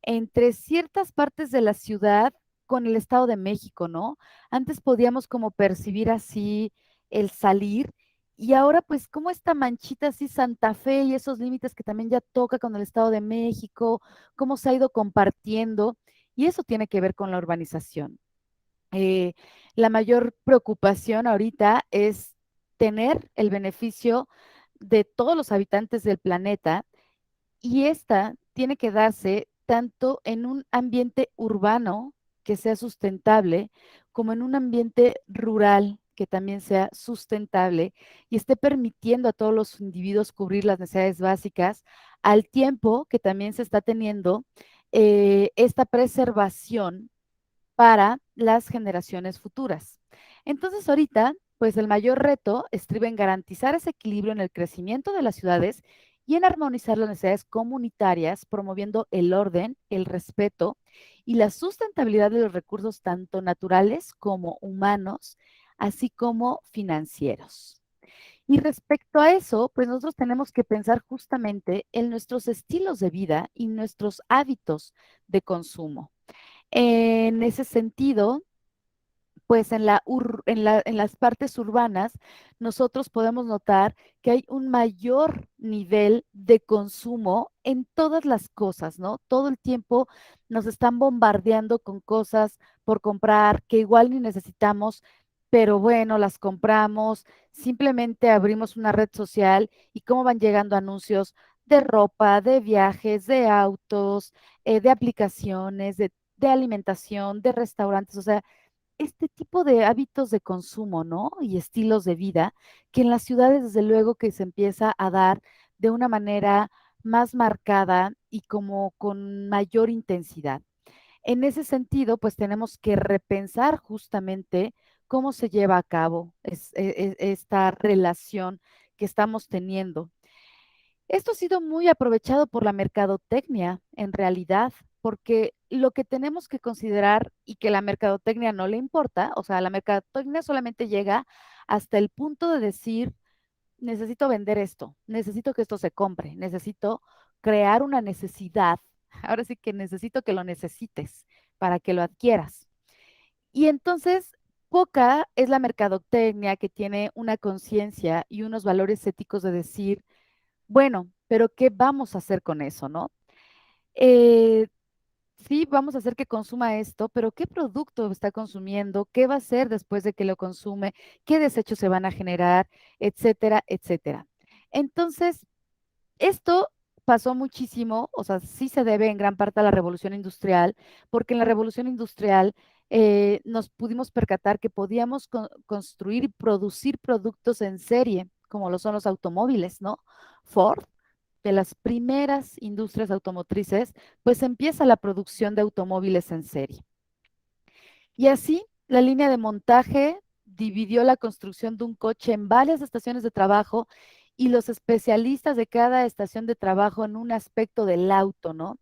entre ciertas partes de la ciudad con el Estado de México, ¿no? Antes podíamos como percibir así el salir y ahora pues como esta manchita así Santa Fe y esos límites que también ya toca con el Estado de México, cómo se ha ido compartiendo y eso tiene que ver con la urbanización. eh, la mayor preocupación ahorita es tener el beneficio de todos los habitantes del planeta y esta tiene que darse tanto en un ambiente urbano que sea sustentable como en un ambiente rural que también sea sustentable y esté permitiendo a todos los individuos cubrir las necesidades básicas al tiempo que también se está teniendo esta preservación para las generaciones futuras. Entonces, ahorita, pues el mayor reto estriba en garantizar ese equilibrio en el crecimiento de las ciudades y en armonizar las necesidades comunitarias, promoviendo el orden, el respeto y la sustentabilidad de los recursos tanto naturales como humanos, así como financieros. Y respecto a eso, pues nosotros tenemos que pensar justamente en nuestros estilos de vida y nuestros hábitos de consumo. En ese sentido, pues en las partes urbanas, nosotros podemos notar que hay un mayor nivel de consumo en todas las cosas, ¿no? Todo el tiempo nos están bombardeando con cosas por comprar que igual ni necesitamos, pero bueno, las compramos, simplemente abrimos una red social y cómo van llegando anuncios de ropa, de viajes, de autos, de aplicaciones, de alimentación, de restaurantes, o sea, este tipo de hábitos de consumo, ¿no? Y estilos de vida que en las ciudades, desde luego, que se empieza a dar de una manera más marcada y como con mayor intensidad. En ese sentido, pues tenemos que repensar justamente cómo se lleva a cabo esta relación que estamos teniendo. Esto ha sido muy aprovechado por la mercadotecnia, en realidad, porque lo que tenemos que considerar y que la mercadotecnia no le importa, o sea, la mercadotecnia solamente llega hasta el punto de decir, necesito vender esto, necesito que esto se compre, necesito crear una necesidad. Ahora sí que necesito que lo necesites para que lo adquieras. Y entonces, poca es la mercadotecnia que tiene una conciencia y unos valores éticos de decir, bueno, pero ¿qué vamos a hacer con eso, no? Eh, sí, vamos a hacer que consuma esto, pero ¿qué producto está consumiendo? ¿Qué va a hacer después de que lo consume? ¿Qué desechos se van a generar? Etcétera, etcétera. Entonces, esto pasó muchísimo, o sea, sí se debe en gran parte a la revolución industrial, porque en la revolución industrial nos pudimos percatar que podíamos construir y producir productos en serie, como lo son los automóviles, ¿no? Ford, de las primeras industrias automotrices, pues empieza la producción de automóviles en serie. Y así, la línea de montaje dividió la construcción de un coche en varias estaciones de trabajo y los especialistas de cada estación de trabajo en un aspecto del auto, ¿no?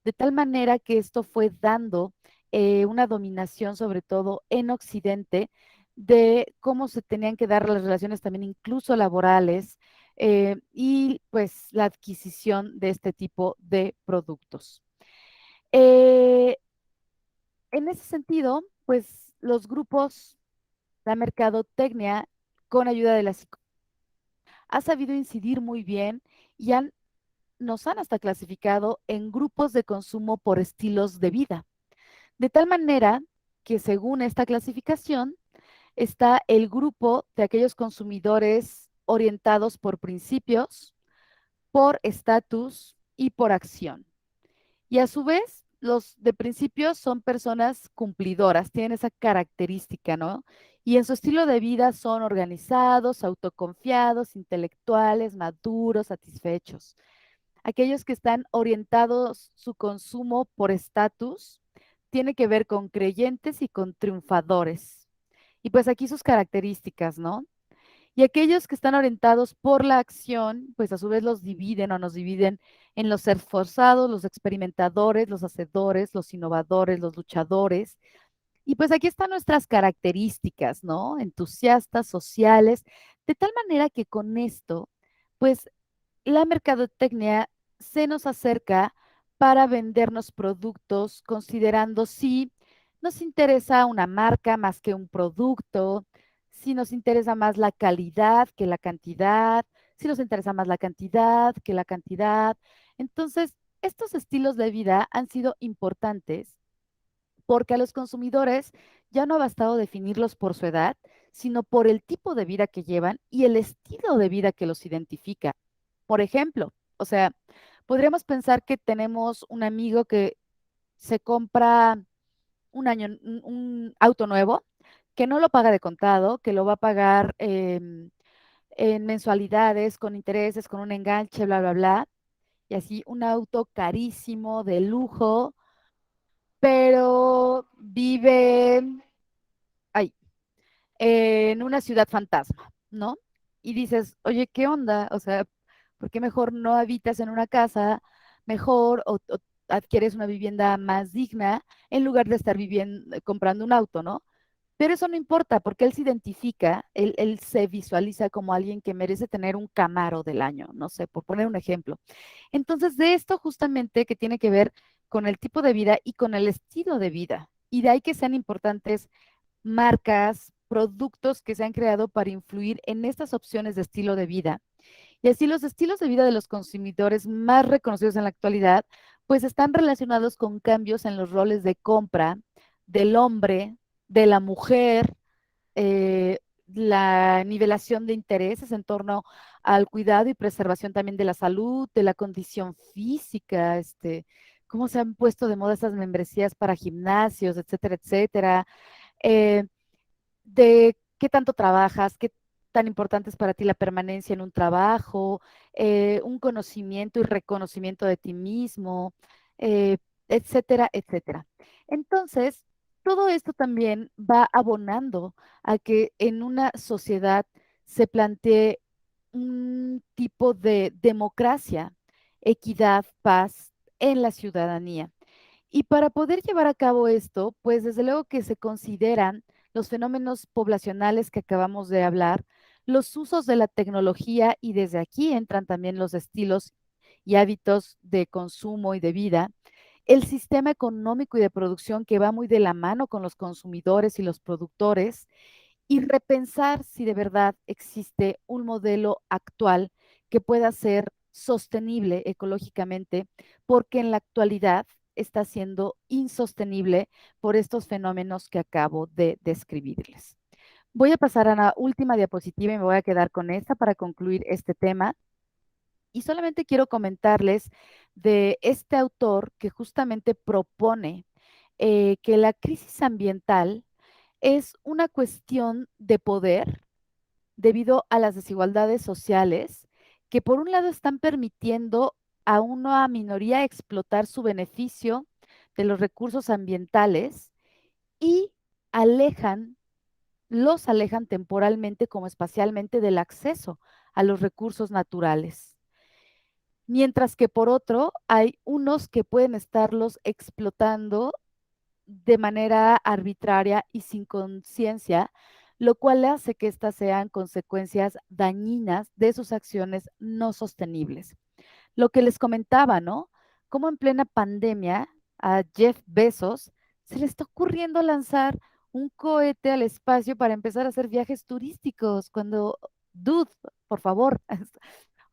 De tal manera que esto fue dando una dominación, sobre todo en Occidente, de cómo se tenían que dar las relaciones también incluso laborales y pues la adquisición de este tipo de productos. Eh, en ese sentido, pues los grupos, la mercadotecnia, con ayuda de la psicología, ha sabido incidir muy bien y nos han hasta clasificado en grupos de consumo por estilos de vida. De tal manera que según esta clasificación está el grupo de aquellos consumidores orientados por principios, por estatus y por acción. Y a su vez, los de principios son personas cumplidoras, tienen esa característica, ¿no? Y en su estilo de vida son organizados, autoconfiados, intelectuales, maduros, satisfechos. Aquellos que están orientados su consumo por estatus, tiene que ver con creyentes y con triunfadores. Y pues aquí sus características, ¿no? Y aquellos que están orientados por la acción, pues a su vez los dividen o nos dividen en los esforzados, los experimentadores, los hacedores, los innovadores, los luchadores. Y pues aquí están nuestras características, ¿no? Entusiastas, sociales, de tal manera que con esto, pues la mercadotecnia se nos acerca para vendernos productos considerando si nos interesa una marca más que un producto, si nos interesa más la calidad que la cantidad, si nos interesa más la cantidad que la cantidad. Entonces, estos estilos de vida han sido importantes porque a los consumidores ya no ha bastado definirlos por su edad, sino por el tipo de vida que llevan y el estilo de vida que los identifica. Por ejemplo, o sea, podríamos pensar que tenemos un amigo que se compra un auto nuevo, que no lo paga de contado, que lo va a pagar en mensualidades, con intereses, con un enganche, bla, bla, bla, y así un auto carísimo, de lujo, pero vive ahí, en una ciudad fantasma, ¿no? Y dices, oye, ¿qué onda? O sea, ¿por qué mejor no habitas en una casa mejor o adquieres una vivienda más digna en lugar de estar viviendo, comprando un auto, ¿no? Pero eso no importa porque él se identifica, él se visualiza como alguien que merece tener un Camaro del año, no sé, por poner un ejemplo. Entonces, de esto justamente que tiene que ver con el tipo de vida y con el estilo de vida. Y de ahí que sean importantes marcas, productos que se han creado para influir en estas opciones de estilo de vida. Y así los estilos de vida de los consumidores más reconocidos en la actualidad, pues están relacionados con cambios en los roles de compra del hombre, de la mujer, eh, la nivelación de intereses en torno al cuidado y preservación también de la salud, de la condición física, cómo se han puesto de moda estas membresías para gimnasios, etcétera, etcétera. Eh, de qué tanto trabajas, qué tan importante es para ti la permanencia en un trabajo, un conocimiento y reconocimiento de ti mismo, eh, etcétera, etcétera. Entonces, todo esto también va abonando a que en una sociedad se plantee un tipo de democracia, equidad, paz en la ciudadanía. Y para poder llevar a cabo esto, pues desde luego que se consideran los fenómenos poblacionales que acabamos de hablar, los usos de la tecnología y desde aquí entran también los estilos y hábitos de consumo y de vida, el sistema económico y de producción que va muy de la mano con los consumidores y los productores, y repensar si de verdad existe un modelo actual que pueda ser sostenible ecológicamente, porque en la actualidad está siendo insostenible por estos fenómenos que acabo de describirles. Voy a pasar a la última diapositiva y me voy a quedar con esta para concluir este tema. Y solamente quiero comentarles de este autor que justamente propone que la crisis ambiental es una cuestión de poder debido a las desigualdades sociales que por un lado están permitiendo a una minoría explotar su beneficio de los recursos ambientales y alejan, los alejan temporalmente como espacialmente del acceso a los recursos naturales. Mientras que por otro hay unos que pueden estarlos explotando de manera arbitraria y sin conciencia, lo cual hace que estas sean consecuencias dañinas de sus acciones no sostenibles. Lo que les comentaba, ¿no? Como en plena pandemia a Jeff Bezos, se le está ocurriendo lanzar un cohete al espacio para empezar a hacer viajes turísticos, cuando, dude, por favor,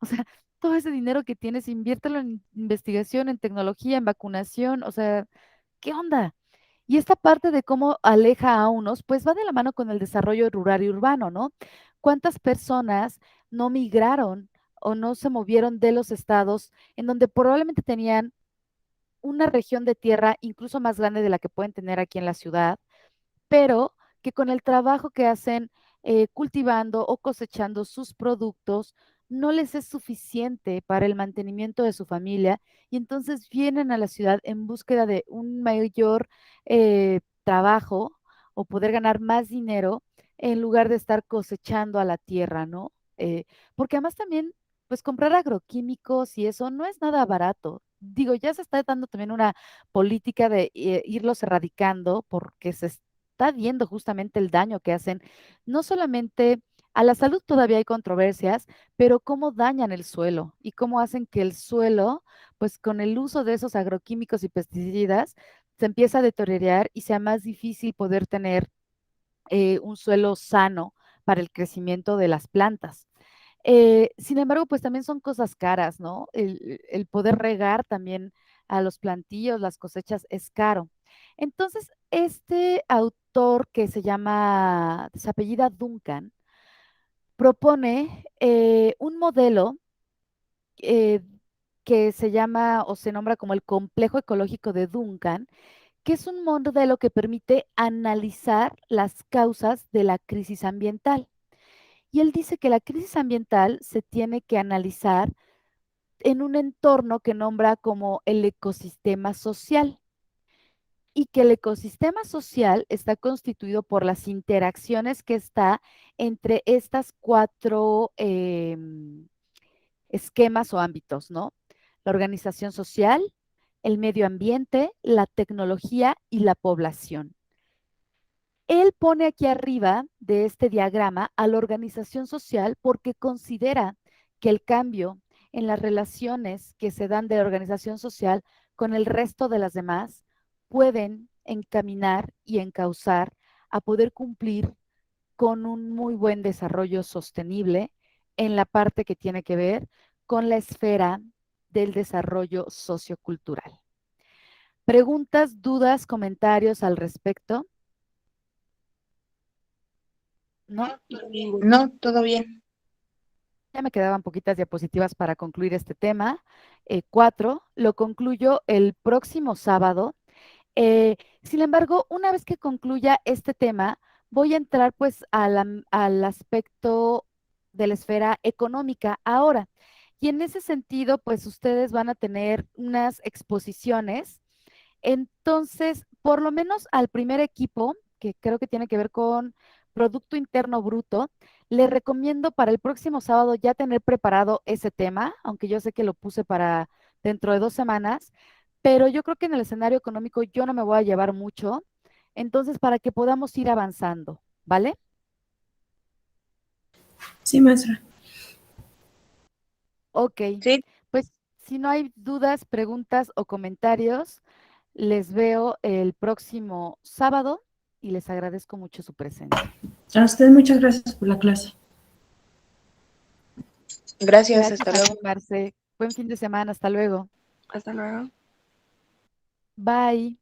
o sea, todo ese dinero que tienes, inviértelo en investigación, en tecnología, en vacunación, o sea, ¿qué onda? Y esta parte de cómo aleja a unos, pues va de la mano con el desarrollo rural y urbano, ¿no? ¿Cuántas personas no migraron o no se movieron de los estados en donde probablemente tenían una región de tierra incluso más grande de la que pueden tener aquí en la ciudad, pero que con el trabajo que hacen cultivando o cosechando sus productos no les es suficiente para el mantenimiento de su familia y entonces vienen a la ciudad en búsqueda de un mayor trabajo o poder ganar más dinero en lugar de estar cosechando a la tierra, ¿no? Porque además también, pues comprar agroquímicos y eso no es nada barato. Digo, ya se está dando también una política de irlos erradicando porque se está viendo justamente el daño que hacen, no solamente a la salud todavía hay controversias, pero cómo dañan el suelo y cómo hacen que el suelo, pues con el uso de esos agroquímicos y pesticidas, se empieza a deteriorar y sea más difícil poder tener un suelo sano para el crecimiento de las plantas. Sin embargo, pues también son cosas caras, ¿no? El poder regar también a los plantillos, las cosechas, es caro. Entonces, este autor que se apellida Duncan, propone un modelo eh, que se llama o se nombra como el complejo ecológico de Duncan, que es un modelo que permite analizar las causas de la crisis ambiental. Y él dice que la crisis ambiental se tiene que analizar en un entorno que nombra como el ecosistema social y que el ecosistema social está constituido por las interacciones que está entre estas cuatro esquemas o ámbitos, ¿no? La organización social, el medio ambiente, la tecnología y la población. Él pone aquí arriba de este diagrama a la organización social porque considera que el cambio en las relaciones que se dan de la organización social con el resto de las demás pueden encaminar y encauzar a poder cumplir con un muy buen desarrollo sostenible en la parte que tiene que ver con la esfera del desarrollo sociocultural. ¿Preguntas, dudas, comentarios al respecto? ¿No? No, todo bien. Ya me quedaban poquitas diapositivas para concluir este tema. 4, lo concluyo el próximo sábado. Sin embargo, una vez que concluya este tema, voy a entrar pues al aspecto de la esfera económica ahora. Y en ese sentido, pues ustedes van a tener unas exposiciones. Entonces, por lo menos al primer equipo, que creo que tiene que ver con Producto Interno Bruto, les recomiendo para el próximo sábado ya tener preparado ese tema, aunque yo sé que lo puse para dentro de 2 semanas, pero yo creo que en el escenario económico yo no me voy a llevar mucho, entonces para que podamos ir avanzando, ¿vale? Sí, maestra. Ok, Sí, pues si no hay dudas, preguntas o comentarios, les veo el próximo sábado y les agradezco mucho su presencia. A usted muchas gracias por la clase. Gracias, Gracias hasta a ti, luego. Marce. Buen fin de semana. Hasta luego. Hasta luego. Bye.